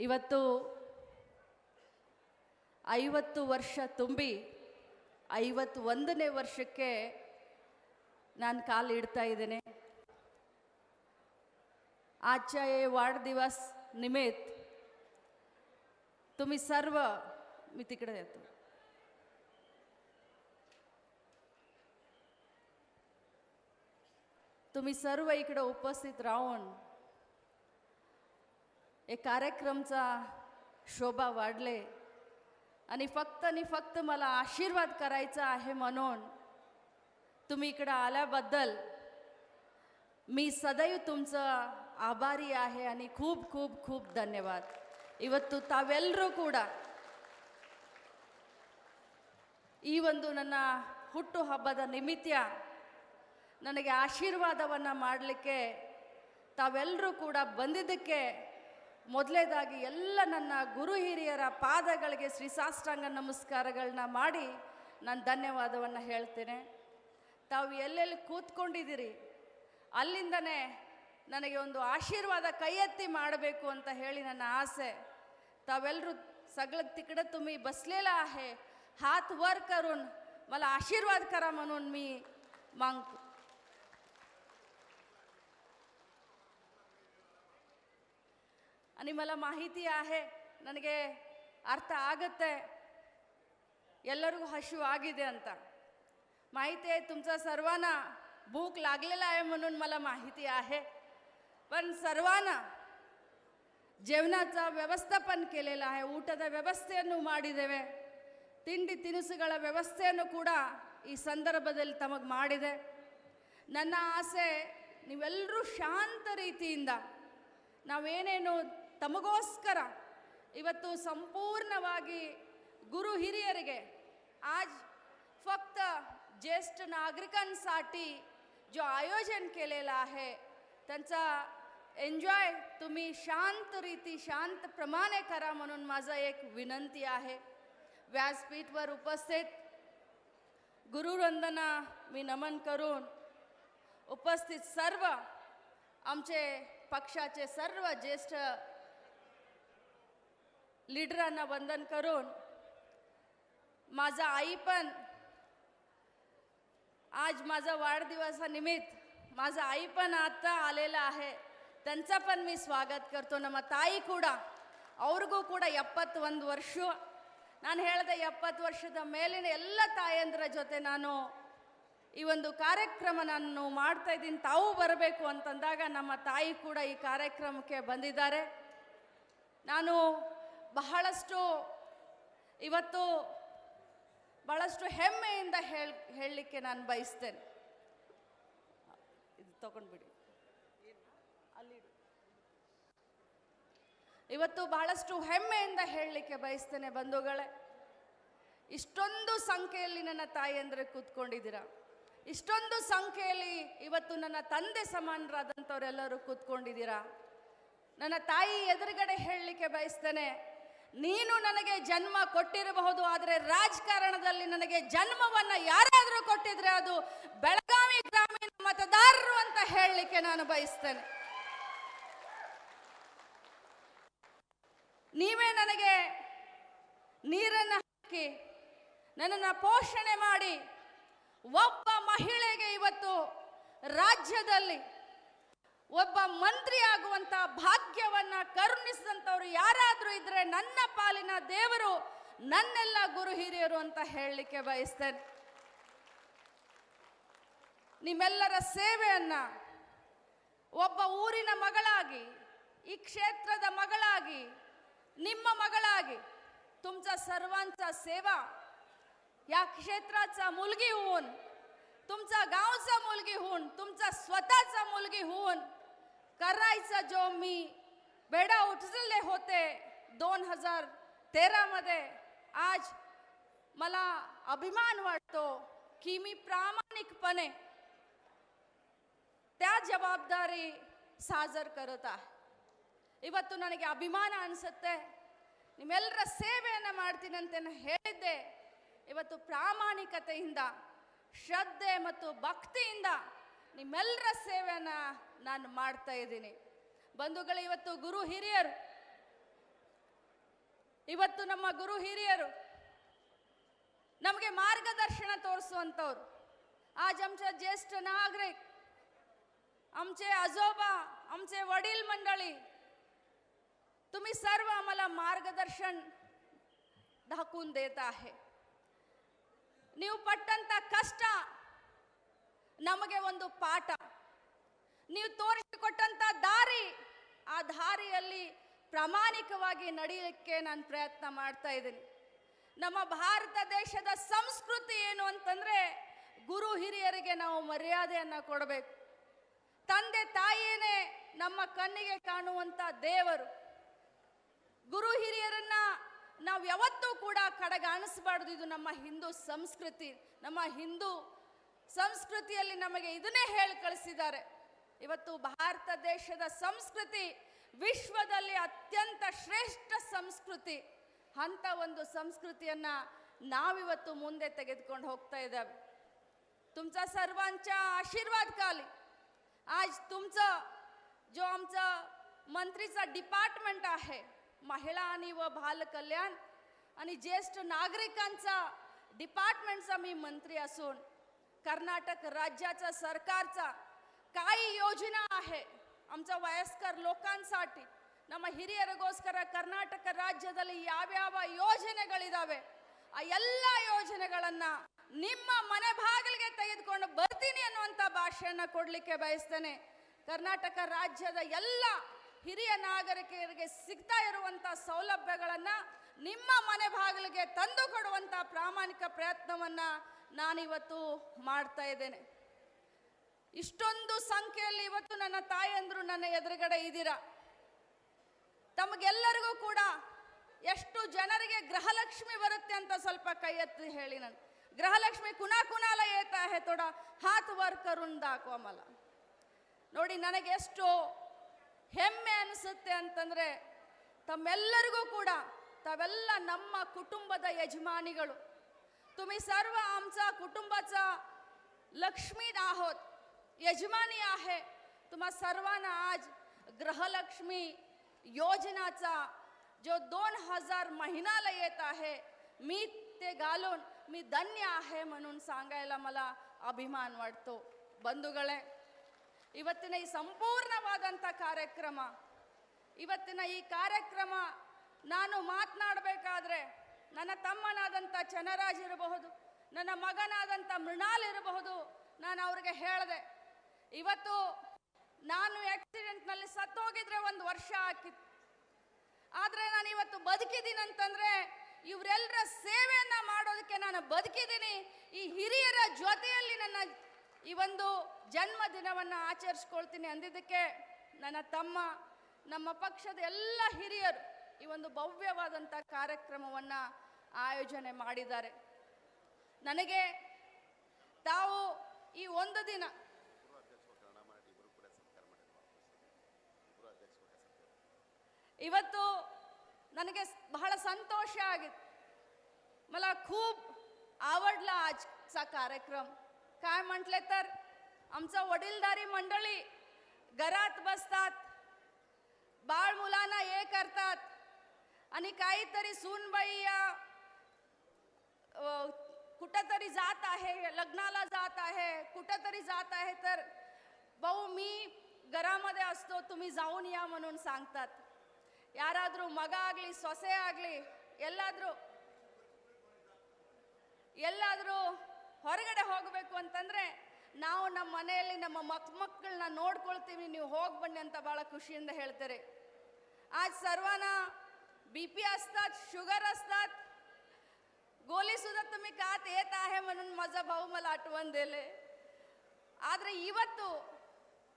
ಇವತ್ತು 50 ವರ್ಷ ತುಂಬಿ 51ನೇ ವರ್ಷಕ್ಕೆ ನಾನು ಕಾಲು ಇಡ್ತಾ ಇದ್ದೇನೆ. आजच्या ये वाढदिवस निमित्त तुम्ही सर्व, मी तिकडे येतो, तुम्ही सर्व इकडे उपस्थित राहून एक कार्यक्रमचा शोभा वाढले आणि फक्त मला आशीर्वाद करायचा आहे म्हणून तुम्ही इकडे आल्याबद्दल मी सदैव तुमचं आभारी आहे आणि खूप खूप खूप धन्यवाद. ಇವತ್ತು ತಾವೆಲ್ಲರೂ ಕೂಡ ಈ ಒಂದು ನನ್ನ ಹುಟ್ಟು ಹಬ್ಬದ ನಿಮಿತ್ತ ನನಗೆ ಆಶೀರ್ವಾದವನ್ನು ಮಾಡಲಿಕ್ಕೆ ತಾವೆಲ್ಲರೂ ಕೂಡ ಬಂದಿದ್ದಕ್ಕೆ ಮೊದಲೇದಾಗಿ ಎಲ್ಲ ನನ್ನ ಗುರು ಹಿರಿಯರ ಪಾದಗಳಿಗೆ ಶ್ರೀಸಾಷ್ಟಾಂಗ ನಮಸ್ಕಾರಗಳನ್ನ ಮಾಡಿ ನಾನು ಧನ್ಯವಾದವನ್ನು ಹೇಳ್ತೇನೆ. ತಾವು ಎಲ್ಲೆಲ್ಲಿ ಕೂತ್ಕೊಂಡಿದ್ದೀರಿ ಅಲ್ಲಿಂದನೇ ನನಗೆ ಒಂದು ಆಶೀರ್ವಾದ ಕೈ ಎತ್ತಿ ಮಾಡಬೇಕು ಅಂತ ಹೇಳಿ ನನ್ನ ಆಸೆ. तावेलरू सगळं तिकडे तुम्ही बसलेला आहे, हात वर करून मला आशीर्वाद करा म्हणून मी मागतो. आणि मला माहिती आहे, ನನಗೆ ಅರ್ಥ ಆಗುತ್ತೆ ಎಲ್ಲರಿಗೂ हशू ಆಗಿದೆ ಅಂತ माहिती आहे. तुमचा सर्वांना भूक लागलेला आहे म्हणून मला माहिती आहे. पण सर्वांना जेवणाचा व्यवस्थापन केलेला आहे, ಊಟದ ವ್ಯವಸ್ಥೆಯನ್ನು ಮಾಡಿದ್ದೇವೆ, ತಿಂಡಿ ತಿನಿಸುಗಳ ವ್ಯವಸ್ಥೆಯನ್ನು ಕೂಡ ಈ ಸಂದರ್ಭದಲ್ಲಿ ತಮಗೆ ಮಾಡಿದೆ. ನನ್ನ ಆಸೆ ನೀವೆಲ್ಲರೂ ಶಾಂತ ರೀತಿಯಿಂದ ನಾವೇನೇನು ತಮಗೋಸ್ಕರ ಇವತ್ತು संपूर्णವಾಗಿ गुरु हिरियರಿಗೆ आज फक्त ज्येष्ठ नागरिकांसाठी जो आयोजन केलेला आहे त्यांचा एन्जॉय तुम्ही शांत रीती शांतप्रमाणे करा म्हणून माझा एक विनंती आहे. व्यासपीठवर उपस्थित गुरुवंदना मी नमन करून उपस्थित सर्व आमचे पक्षाचे सर्व ज्येष्ठ लीडरांना वंदन करून माझा आई पण आज माझा वाढदिवसानिमित्त माझा आई पण आता आलेला आहे, त्यांचा पण मी स्वागत करतो. ನಮ್ಮ ತಾಯಿ ಕೂಡ ಅವ್ರಿಗೂ ಕೂಡ 71 ವರ್ಷ. ನಾನು ಹೇಳಿದೆ 70 ವರ್ಷದ ಮೇಲಿನ ಎಲ್ಲ ತಾಯಂದಿರ ಜೊತೆ ನಾನು ಈ ಒಂದು ಕಾರ್ಯಕ್ರಮ ನಾನು ಮಾಡ್ತಾ ಇದ್ದೀನಿ, ತಾವು ಬರಬೇಕು ಅಂತಂದಾಗ ನಮ್ಮ ತಾಯಿ ಕೂಡ ಈ ಕಾರ್ಯಕ್ರಮಕ್ಕೆ ಬಂದಿದ್ದಾರೆ. ನಾನು ಬಹಳಷ್ಟು ಇವತ್ತು ಬಹಳಷ್ಟು ಹೆಮ್ಮೆಯಿಂದ ಹೇಳಲಿಕ್ಕೆ ನಾನು ಬಯಸ್ತೇನೆ. ಇದು ತಗೊಂಡ್ಬಿಡಿ, ಇವತ್ತು ಬಹಳಷ್ಟು ಹೆಮ್ಮೆಯಿಂದ ಹೇಳಲಿಕ್ಕೆ ಬಯಸ್ತೇನೆ ಬಂಧುಗಳೇ, ಇಷ್ಟೊಂದು ಸಂಖ್ಯೆಯಲ್ಲಿ ನನ್ನ ತಾಯಿಯಂದ್ರೆ ಕೂತ್ಕೊಂಡಿದ್ದೀರಾ, ಇಷ್ಟೊಂದು ಸಂಖ್ಯೆಯಲ್ಲಿ ಇವತ್ತು ನನ್ನ ತಂದೆ ಸಮಾನರಾದಂಥವರೆಲ್ಲರೂ ಕೂತ್ಕೊಂಡಿದ್ದೀರಾ. ನನ್ನ ತಾಯಿ ಎದುರುಗಡೆ ಹೇಳಲಿಕ್ಕೆ ಬಯಸ್ತೇನೆ, ನೀನು ನನಗೆ ಜನ್ಮ ಕೊಟ್ಟಿರಬಹುದು, ಆದರೆ ರಾಜಕಾರಣದಲ್ಲಿ ನನಗೆ ಜನ್ಮವನ್ನು ಯಾರಾದರೂ ಕೊಟ್ಟಿದ್ರೆ ಅದು ಬೆಳಗಾವಿ ಗ್ರಾಮೀಣ ಮತದಾರರು ಅಂತ ಹೇಳಲಿಕ್ಕೆ ನಾನು ಬಯಸ್ತೇನೆ. ನೀವೇ ನನಗೆ ನೀರನ್ನು ಹಾಕಿ ನನ್ನನ್ನು ಪೋಷಣೆ ಮಾಡಿ ಒಬ್ಬ ಮಹಿಳೆಗೆ ಇವತ್ತು ರಾಜ್ಯದಲ್ಲಿ ಒಬ್ಬ ಮಂತ್ರಿ ಆಗುವಂತ ಭಾಗ್ಯವನ್ನ ಕರುಣಿಸಿದಂಥವ್ರು ಯಾರಾದರೂ ಇದ್ರೆ ನನ್ನ ಪಾಲಿನ ದೇವರು, ನನ್ನೆಲ್ಲ ಗುರು ಹಿರಿಯರು ಅಂತ ಹೇಳಲಿಕ್ಕೆ ಬಯಸ್ತೇನೆ. ನಿಮ್ಮೆಲ್ಲರ ಸೇವೆಯನ್ನ ಒಬ್ಬ ಊರಿನ ಮಗಳಾಗಿ, ಈ ಕ್ಷೇತ್ರದ ಮಗಳಾಗಿ, ನಿಮ್ಮ मगळागी तुमचा सर्वांचा सेवा या क्षेत्राचा मुलगी होऊन, तुमचा गावचा मुलगी होऊन, तुमचा स्वतःचा मुलगी होऊन करायचा जो मी बेडा उचलले होते 2013 मध्ये, आज मला अभिमान वाटतो की मी प्रामाणिकपणे त्या जबाबदारी साजर करत आहे. ಇವತ್ತು ನನಗೆ ಅಭಿಮಾನ ಅನಿಸುತ್ತೆ. ನಿಮ್ಮೆಲ್ಲರ ಸೇವೆಯನ್ನು ಮಾಡ್ತೀನಿ ಅಂತ ಹೇಳಿದ್ದೆ, ಇವತ್ತು ಪ್ರಾಮಾಣಿಕತೆಯಿಂದ, ಶ್ರದ್ಧೆ ಮತ್ತು ಭಕ್ತಿಯಿಂದ ನಿಮ್ಮೆಲ್ಲರ ಸೇವೆಯನ್ನು ನಾನು ಮಾಡ್ತಾ ಇದ್ದೀನಿ. ಬಂಧುಗಳೇ, ಇವತ್ತು ಗುರು ಹಿರಿಯರು ಇವತ್ತು ನಮ್ಮ ಗುರು ಹಿರಿಯರು ನಮಗೆ मार्गदर्शन तोरिसुवंतवरू. आज आमच्या ज्येष्ठ नागरिक, आमचे आजोबा, आमचे वडील मंडळी, तुम्ही सर्व आम्हाला मार्गदर्शन दाखवून देत आहे. ನೀವು ಪಟ್ಟಂತ ಕಷ್ಟ ನಮಗೆ ಒಂದು ಪಾಠ, ನೀವು ತೋರಿಸಿಕೊಟ್ಟಂತ ದಾರಿ, ಆ ದಾರಿಯಲ್ಲಿ ಪ್ರಾಮಾಣಿಕವಾಗಿ ನಡೆಯಲಿಕ್ಕೆ ನಾನು ಪ್ರಯತ್ನ ಮಾಡ್ತಾ ಇದ್ದೀನಿ. ನಮ್ಮ ಭಾರತ ದೇಶದ ಸಂಸ್ಕೃತಿ ಏನು ಅಂತಂದ್ರೆ ಗುರು ಹಿರಿಯರಿಗೆ ನಾವು ಮರ್ಯಾದೆಯನ್ನು ಕೊಡಬೇಕು. ತಂದೆ ತಾಯಿಯೇ ನಮ್ಮ ಕಣ್ಣಿಗೆ ಕಾಣುವಂತ ದೇವರು. ಗುರು ಹಿರಿಯರನ್ನ ನಾವು ಯಾವತ್ತೂ ಕೂಡ ಕಡೆಗಾಣಿಸಬಾರ್ದು. ಇದು ನಮ್ಮ ಹಿಂದೂ ಸಂಸ್ಕೃತಿ. ನಮ್ಮ ಹಿಂದೂ ಸಂಸ್ಕೃತಿಯಲ್ಲಿ ನಮಗೆ ಇದನ್ನೇ ಹೇಳಿ ಕಳಿಸಿದ್ದಾರೆ. ಇವತ್ತು ಭಾರತ ದೇಶದ ಸಂಸ್ಕೃತಿ ವಿಶ್ವದಲ್ಲಿ ಅತ್ಯಂತ ಶ್ರೇಷ್ಠ ಸಂಸ್ಕೃತಿ. ಅಂತ ಒಂದು ಸಂಸ್ಕೃತಿಯನ್ನ नाविवत्तु मुंदे तेगेदुकोंडु होग्ता इद्दावे. तुमचा सर्वांच्या आशीर्वादखाली आज तुमचं जो आमचं मंत्रीचा डिपार्टमेंट आहे, महिला आणि व बाल कल्याण आणि ज्येष्ठ नागरिकांचा डिपार्टमेंटचा मी मंत्री असून कर्नाटक राज्याचा सरकारचा काही योजना आहे आमच्या वयस्कर लोकांसाठी, ನಮ್ಮ ಹಿರಿಯರಿಗೋಸ್ಕರ ಕರ್ನಾಟಕ ರಾಜ್ಯದಲ್ಲಿ ಯಾವ್ಯಾವ ಯೋಜನೆಗಳಿದಾವೆ ಆ ಎಲ್ಲ ಯೋಜನೆಗಳನ್ನು ನಿಮ್ಮ ಮನೆ ಬಾಗಿಲಿಗೆ ತೆಗೆದುಕೊಂಡು ಬರ್ತೀನಿ ಅನ್ನುವಂತ ಭಾಷೆಯನ್ನು ಕೊಡಲಿಕ್ಕೆ ಬಯಸ್ತೇನೆ. ಕರ್ನಾಟಕ ರಾಜ್ಯದ ಎಲ್ಲ ಹಿರಿಯ ನಾಗರಿಕರಿಗೆ ಸಿಗ್ತಾ ಇರುವಂತ ಸೌಲಭ್ಯಗಳನ್ನು ನಿಮ್ಮ ಮನೆ ಬಾಗಿಲಿಗೆ ತಂದು ಕೊಡುವಂತ ಪ್ರಾಮಾಣಿಕ ಪ್ರಯತ್ನವನ್ನ ನಾನಿವತ್ತು ಮಾಡ್ತಾ ಇದ್ದೇನೆ. ಇಷ್ಟೊಂದು ಸಂಖ್ಯೆಯಲ್ಲಿ ಇವತ್ತು ನನ್ನ ತಾಯಂದ್ರು ನನ್ನ ಎದುರುಗಡೆ ಇದ್ದೀರಾ. ತಮಗೆಲ್ಲರಿಗೂ ಕೂಡ ಎಷ್ಟು ಜನರಿಗೆ ಗೃಹಲಕ್ಷ್ಮಿ ಬರುತ್ತೆ ಅಂತ ಸ್ವಲ್ಪ ಕೈ ಎತ್ತಿ ಹೇಳಿ. ನಾನು ಗೃಹಲಕ್ಷ್ಮಿ ಕುನಾ ಕುನಾಲ ಏತಾ ಹೇ ತೋಡ ಹಾತ್ ವರ್ಕರುನ್ ದಾಕೋ ಮಲ. ನೋಡಿ ನನಗೆ ಎಷ್ಟು ಹೆಮ್ಮೆ ಅನಿಸುತ್ತೆ ಅಂತಂದ್ರೆ ತಮ್ಮೆಲ್ಲರಿಗೂ ಕೂಡ ತಾವೆಲ್ಲ ನಮ್ಮ ಕುಟುಂಬದ ಯಜಮಾನಿಗಳು. तुम्ही सर्व आमचा कुटुंबाचा लक्ष्मी आहोत, यजमानी आहे. तुम्हा सर्वांना आज गृहलक्ष्मी योजनाचा जो 2000 महिन्याला येत आहे, मी ते घालून मी धन्य आहे म्हणून सांगायला मला अभिमान वाटतो. बंधुಗಳೇ, ಇವತ್ತಿನ ಈ ಸಂಪೂರ್ಣವಾದಂತ ಕಾರ್ಯಕ್ರಮ, ಇವತ್ತಿನ ಈ ಕಾರ್ಯಕ್ರಮ ನಾನು ಮಾತನಾಡಬೇಕಾದ್ರೆ ನನ್ನ ತಮ್ಮನಾದಂತ ಚನ್ನರಾಜ್ ಇರಬಹುದು, ನನ್ನ ಮಗನಾದಂತ ಮೃಣಾಲ್ ಇರಬಹುದು, ನಾನು ಅವರಿಗೆ ಹೇಳಿದೆ ಇವತ್ತು ನಾನು ಆಕ್ಸಿಡೆಂಟ್ ನಲ್ಲಿ ಸತ್ತು ಹೋಗಿದ್ರೆ 1 ವರ್ಷ ಆಗಿತ್ತು. ಆದ್ರೆ ನಾನು ಇವತ್ತು ಬದುಕಿದ್ದೀನಿ ಅಂತಂದ್ರೆ ಇವರೆಲ್ಲರ ಸೇವೆಯನ್ನ ಮಾಡೋದಕ್ಕೆ ನಾನು ಬದುಕಿದ್ದೀನಿ. ಈ ಹಿರಿಯರ ಜೊತೆಯಲ್ಲಿ ನನ್ನ ಈ ಒಂದು ಜನ್ಮ ದಿನವನ್ನ ಆಚರಿಸ್ಕೊಳ್ತೀನಿ ಅಂದಿದ್ದಕ್ಕೆ ನನ್ನ ತಮ್ಮ, ನಮ್ಮ ಪಕ್ಷದ ಎಲ್ಲ ಹಿರಿಯರು ಈ ಒಂದು ಭವ್ಯವಾದಂತ ಕಾರ್ಯಕ್ರಮವನ್ನ ಆಯೋಜನೆ ಮಾಡಿದ್ದಾರೆ. ನನಗೆ ತಾವು ಈ ಒಂದು ದಿನ ಇವತ್ತು ನನಗೆ बहळ संतोष आगित. मला खूप आवडला आजचा कार्यक्रम. काय म्हटले तर आमचा वडीलधारी मंडळी घरात बसतात, बाळ मुलांना हे करतात आणि काहीतरी सूनबाई या कुठेतरी जात आहे, लग्नाला जात आहे, कुठेतरी जात आहे, तर भाऊ मी घरामध्ये असतो, तुम्ही जाऊन या म्हणून सांगतात. ಯಾರಾದರೂ ಮಗ ಆಗಲಿ ಸೊಸೆ ಆಗಲಿ ಎಲ್ಲಾದರೂ ಹೊರಗಡೆ ಹೋಗಬೇಕು ಅಂತಂದ್ರೆ ನಾವು ನಮ್ಮ ಮನೆಯಲ್ಲಿ ನಮ್ಮ ಮಕ್ಕಳನ್ನ ನೋಡ್ಕೊಳ್ತೀವಿ, ನೀವು ಹೋಗಿ ಬನ್ನಿ ಅಂತ ಬಹಳ ಖುಷಿಯಿಂದ ಹೇಳ್ತಾರೆ. आज सर्वांना बीपी असतात, शुगर असतात, गोली सुद्धा तुम्ही खात येत आहे म्हणून माझा भाऊ मला आठवण दिले. ಆದರೆ ಇವತ್ತು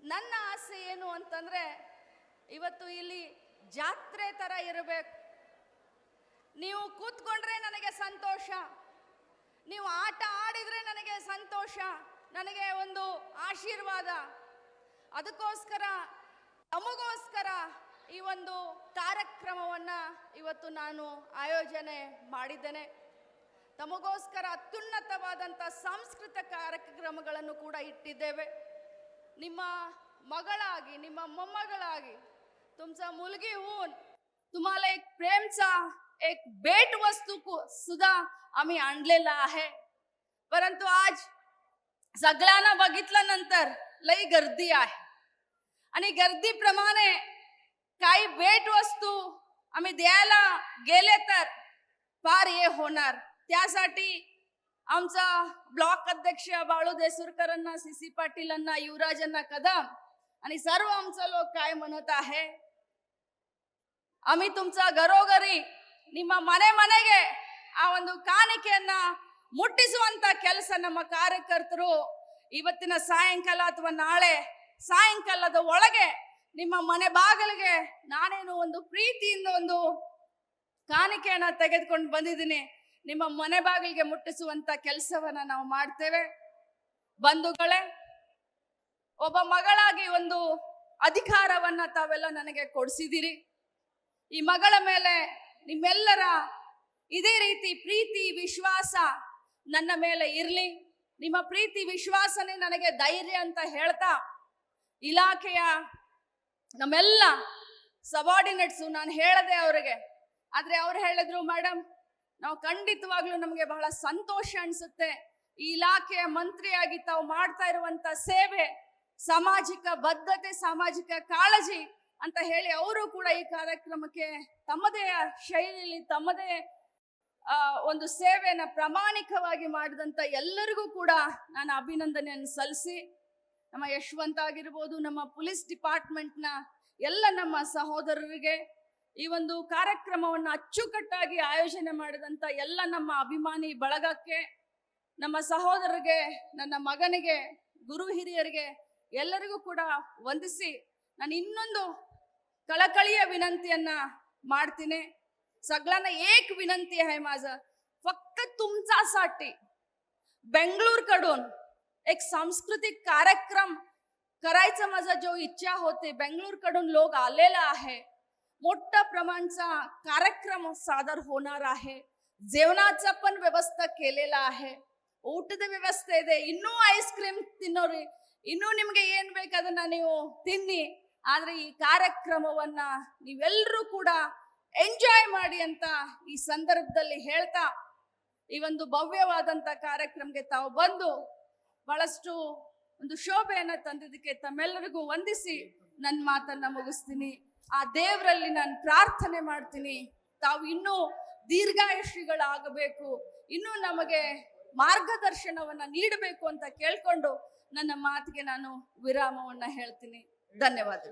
ನನ್ನ ಆಸೆ ಏನು ಅಂತಂದ್ರೆ ಇವತ್ತು ಇಲ್ಲಿ ಜಾತ್ರೆ ತರ ಇರಬೇಕು. ನೀವು ಕೂತ್ಕೊಂಡ್ರೆ ನನಗೆ ಸಂತೋಷ, ನೀವು ಆಟ ಆಡಿದ್ರೆ ನನಗೆ ಸಂತೋಷ, ನನಗೆ ಒಂದು ಆಶೀರ್ವಾದ. ಅದಕ್ಕೋಸ್ಕರ ತಮಗೋಸ್ಕರ ಈ ಒಂದು ಕಾರ್ಯಕ್ರಮವನ್ನ ಇವತ್ತು ನಾನು ಆಯೋಜನೆ ಮಾಡಿದ್ದೇನೆ. ತಮಗೋಸ್ಕರ ಅತ್ಯುನ್ನತವಾದಂಥ ಸಾಂಸ್ಕೃತಿಕ ಕಾರ್ಯಕ್ರಮಗಳನ್ನು ಕೂಡ ಇಟ್ಟಿದ್ದೇವೆ. ನಿಮ್ಮ मगळागी, ನಿಮ್ಮ ಮೊಮ್ಮಗಳಾಗಿ, तुमचा मुलगी होऊन तुम्हाला एक प्रेमचा एक भेट वस्तू को सुद्धा आम्ही आणलेला आहे. परंतु आज सगळ्यांना बघितल्यानंतर लई गर्दी आहे आणि गर्दीप्रमाणे काही भेट वस्तू आम्ही द्यायला गेले तर फार हे होणार. त्यासाठी आमचा ब्लॉक अध्यक्ष बाळू देसूरकरांना, सीसी पाटीलांना, युवराजांना कदम आणि सर्व आमचं लोक काय म्हणत आहे, ಆಮಿ ತುಮಚ ಗರೋಗರಿ ನಿಮ್ಮ ಮನೆ ಮನೆಗೆ ಆ ಒಂದು ಕಾಣಿಕೆಯನ್ನ ಮುಟ್ಟಿಸುವಂತ ಕೆಲಸ ನಮ್ಮ ಕಾರ್ಯಕರ್ತರು ಇವತ್ತಿನ ಸಾಯಂಕಾಲ ಅಥವಾ ನಾಳೆ ಸಾಯಂಕಾಲದ ಒಳಗೆ ನಿಮ್ಮ ಮನೆ ಬಾಗಿಲಿಗೆ ನಾನೇನು ಒಂದು ಪ್ರೀತಿಯಿಂದ ಒಂದು ಕಾಣಿಕೆಯನ್ನ ತೆಗೆದುಕೊಂಡು ಬಂದಿದ್ದೀನಿ. ನಿಮ್ಮ ಮನೆ ಬಾಗಿಲಿಗೆ ಮುಟ್ಟಿಸುವಂತ ಕೆಲಸವನ್ನ ನಾವು ಮಾಡ್ತೇವೆ. ಬಂಧುಗಳೇ, ಒಬ್ಬ ಮಗಳಾಗಿ ಒಂದು ಅಧಿಕಾರವನ್ನ ತಾವೆಲ್ಲ ನನಗೆ ಕೊಡಿಸಿದಿರಿ. ಈ ಮಗಳ ಮೇಲೆ ನಿಮ್ಮೆಲ್ಲರ ಇದೇ ರೀತಿ ಪ್ರೀತಿ ವಿಶ್ವಾಸ ನನ್ನ ಮೇಲೆ ಇರಲಿ. ನಿಮ್ಮ ಪ್ರೀತಿ ವಿಶ್ವಾಸನೇ ನನಗೆ ಧೈರ್ಯ ಅಂತ ಹೇಳ್ತಾ, ಇಲಾಖೆಯ ನಮ್ಮೆಲ್ಲ ಸಬಾರ್ಡಿನೇಟ್ಸು ನಾನು ಹೇಳದೆ ಅವರಿಗೆ, ಆದ್ರೆ ಅವ್ರು ಹೇಳಿದ್ರು, ಮೇಡಮ್ ನಾವು ಖಂಡಿತವಾಗ್ಲೂ ನಮಗೆ ಬಹಳ ಸಂತೋಷ ಅನ್ಸುತ್ತೆ, ಈ ಇಲಾಖೆಯ ಮಂತ್ರಿಯಾಗಿ ತಾವು ಮಾಡ್ತಾ ಇರುವಂತ ಸೇವೆ, ಸಾಮಾಜಿಕ ಬದ್ಧತೆ, ಸಾಮಾಜಿಕ ಕಾಳಜಿ ಅಂತ ಹೇಳಿ ಅವರು ಕೂಡ ಈ ಕಾರ್ಯಕ್ರಮಕ್ಕೆ ತಮ್ಮದೇ ಶೈಲಿಯಲ್ಲಿ ತಮ್ಮದೇ ಒಂದು ಸೇವೆಯನ್ನ ಪ್ರಾಮಾಣಿಕವಾಗಿ ಮಾಡಿದಂತ ಎಲ್ಲರಿಗೂ ಕೂಡ ನಾನು ಅಭಿನಂದನೆಯನ್ನು ಸಲ್ಲಿಸಿ, ನಮ್ಮ ಯಶವಂತ ಆಗಿರ್ಬೋದು, ನಮ್ಮ ಪೊಲೀಸ್ ಡಿಪಾರ್ಟ್ಮೆಂಟ್ನ ಎಲ್ಲ ನಮ್ಮ ಸಹೋದರರಿಗೆ, ಈ ಒಂದು ಕಾರ್ಯಕ್ರಮವನ್ನು ಅಚ್ಚುಕಟ್ಟಾಗಿ ಆಯೋಜನೆ ಮಾಡಿದಂತ ಎಲ್ಲ ನಮ್ಮ ಅಭಿಮಾನಿ ಬಳಗಕ್ಕೆ, ನಮ್ಮ ಸಹೋದರರಿಗೆ, ನನ್ನ ಮಗನಿಗೆ, ಗುರು ಹಿರಿಯರಿಗೆ ಎಲ್ಲರಿಗೂ ಕೂಡ ವಂದಿಸಿ ನಾನು ಇನ್ನೊಂದು कळकळीय विनंतीयನ್ನ ಮಾಡ್ತೀನಿ. सगळ्यांना एक विनंती आहे माझं, फक्त तुमच्यासाठी बेंगळूरकडून एक सांस्कृतिक कार्यक्रम करायचं माझा जो इच्छा होते. बेंगळूरकडून लोक आलेला आहे, मोठ्या प्रमाणाचा कार्यक्रम सादर होणार आहे. जेवणाचा पण व्यवस्था केलेला आहे, ಊಟದ ವ್ಯವಸ್ಥೆ ಇದೆ. ಇನ್ನೂ ಐಸ್ ಕ್ರೀಮ್ ತಿನ್ನೋರಿ, ಇನ್ನೂ ನಿಮಗೆ ಏನ್ ಬೇಕು ಅದನ್ನ ನೀವು ತಿನ್ನಿ. ಆದ್ರೆ ಈ ಕಾರ್ಯಕ್ರಮವನ್ನ ನೀವೆಲ್ಲರೂ ಕೂಡ ಎಂಜಾಯ್ ಮಾಡಿ ಅಂತ ಈ ಸಂದರ್ಭದಲ್ಲಿ ಹೇಳ್ತಾ, ಈ ಒಂದು ಭವ್ಯವಾದಂತ ಕಾರ್ಯಕ್ರಮಕ್ಕೆ ತಾವು ಬಂದು ಬಹಳಷ್ಟು ಒಂದು ಶೋಭೆಯನ್ನ ತಂದಿದ್ದಕ್ಕೆ ತಮ್ಮೆಲ್ಲರಿಗೂ ವಂದಿಸಿ ನನ್ನ ಮಾತನ್ನ ಮುಗಿಸ್ತೀನಿ. ಆ ದೇವರಲ್ಲಿ ನಾನು ಪ್ರಾರ್ಥನೆ ಮಾಡ್ತೀನಿ, ತಾವು ಇನ್ನೂ ದೀರ್ಘಾಯುಷಿಗಳಾಗಬೇಕು, ಇನ್ನೂ ನಮಗೆ ಮಾರ್ಗದರ್ಶನವನ್ನ ನೀಡಬೇಕು ಅಂತ ಕೇಳ್ಕೊಂಡು ನನ್ನ ಮಾತಿಗೆ ನಾನು ವಿರಾಮವನ್ನ ಹೇಳ್ತೀನಿ. ಧನ್ಯವಾದಗಳು.